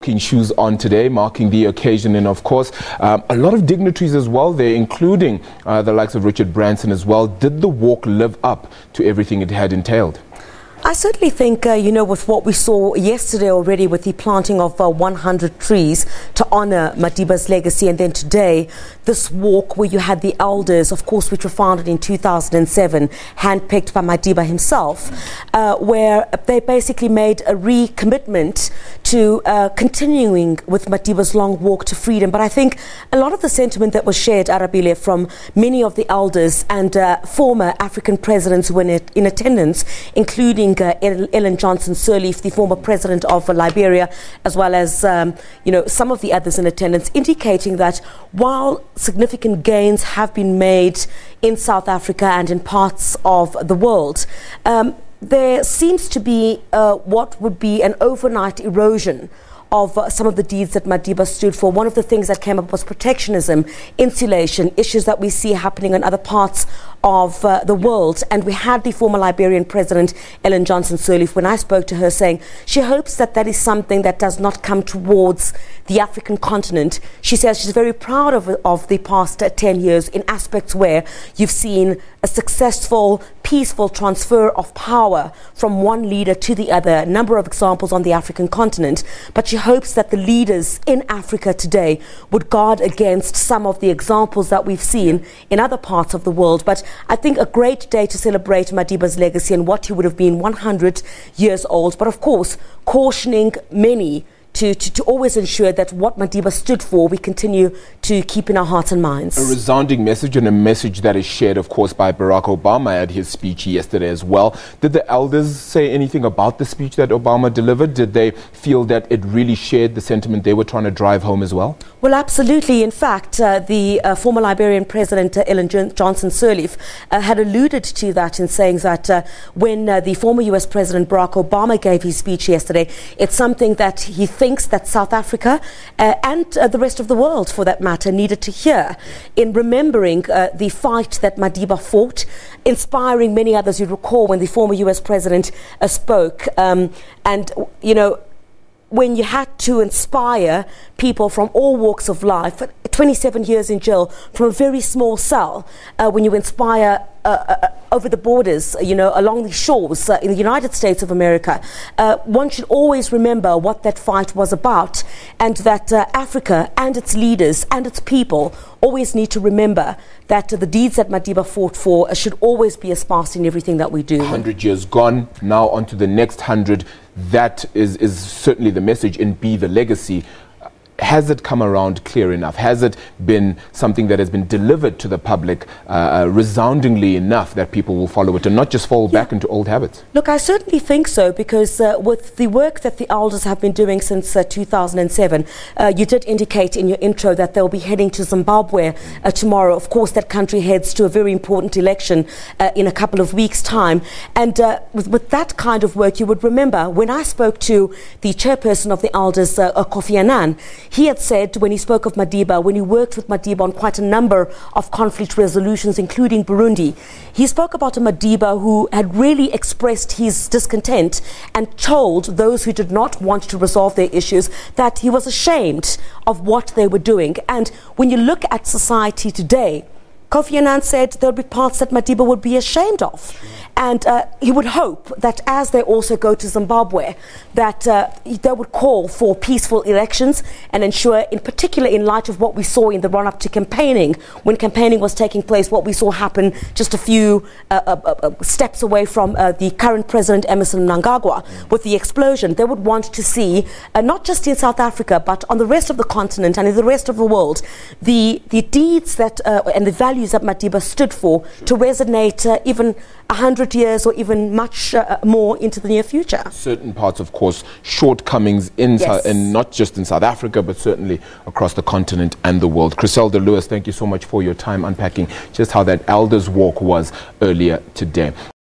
walking shoes on today, marking the occasion, and of course a lot of dignitaries as well there, including the likes of Richard Branson as well. Did the walk live up to everything it had entailed? I certainly think, with what we saw yesterday already with the planting of 100 trees to honour Madiba's legacy, and then today this walk where you had the elders, of course, which were founded in 2007, handpicked by Madiba himself, where they basically made a recommitment to continuing with Madiba's long walk to freedom. But I think a lot of the sentiment that was shared, Arabile, from many of the elders and former African presidents who were in attendance, including Ellen Johnson Sirleaf, the former president of Liberia, as well as some of the others in attendance, indicating that while significant gains have been made in South Africa and in parts of the world, there seems to be what would be an overnight erosion of some of the deeds that Madiba stood for. One of the things that came up was protectionism, insulation, issues that we see happening in other parts of the world. And we had the former Liberian president, Ellen Johnson Sirleaf, when I spoke to her, saying she hopes that that is something that does not come towards the African continent. She says she's very proud of the past 10 years in aspects where you've seen a successful, peaceful transfer of power from one leader to the other, a number of examples on the African continent. But she hopes that the leaders in Africa today would guard against some of the examples that we've seen in other parts of the world. But I think a great day to celebrate Madiba's legacy and what he would have been 100 years old. But of course, cautioning many to always ensure that what Madiba stood for, we continue to keep in our hearts and minds. A resounding message, and a message that is shared, of course, by Barack Obama at his speech yesterday as well. Did the elders say anything about the speech that Obama delivered? Did they feel that it really shared the sentiment they were trying to drive home as well? Well, absolutely. In fact, the former Liberian president, Ellen Johnson Sirleaf, had alluded to that in saying that when the former US President Barack Obama gave his speech yesterday, it's something that he thinks that South Africa and the rest of the world, for that matter, needed to hear in remembering the fight that Madiba fought, inspiring many others. You recall when the former US president spoke, when you had to inspire people from all walks of life, 27 years in jail from a very small cell, when you inspire over the borders, along the shores in the United States of America, one should always remember what that fight was about, and that Africa and its leaders and its people always need to remember that the deeds that Madiba fought for should always be espoused in everything that we do. 100 years gone, now on to the next 100. That is certainly the message, and be the legacy. Has it come around clear enough? Has it been something that has been delivered to the public resoundingly enough that people will follow it and not just fall back into old habits? Look, I certainly think so, because with the work that the elders have been doing since 2007, you did indicate in your intro that they'll be heading to Zimbabwe tomorrow. Of course, that country heads to a very important election in a couple of weeks' time. And with that kind of work, you would remember when I spoke to the chairperson of the elders, Kofi Annan, he had said, when he spoke of Madiba, when he worked with Madiba on quite a number of conflict resolutions, including Burundi, he spoke about a Madiba who had really expressed his discontent and told those who did not want to resolve their issues that he was ashamed of what they were doing. And when you look at society today, Kofi Annan said there would be parts that Madiba would be ashamed of. And he would hope that as they also go to Zimbabwe, that they would call for peaceful elections and ensure, in particular in light of what we saw in the run-up to campaigning, when campaigning was taking place, what we saw happen just a few steps away from the current president, Emmerson Mnangagwa, with the explosion. They would want to see, not just in South Africa, but on the rest of the continent and in the rest of the world, the deeds that and the values that Madiba stood for to resonate even 100 years or even much more into the near future. Certain parts, of course, shortcomings in and not just in South Africa, but certainly across the continent and the world. Chriselda Lewis, thank you so much for your time unpacking just how that elders walk was earlier today.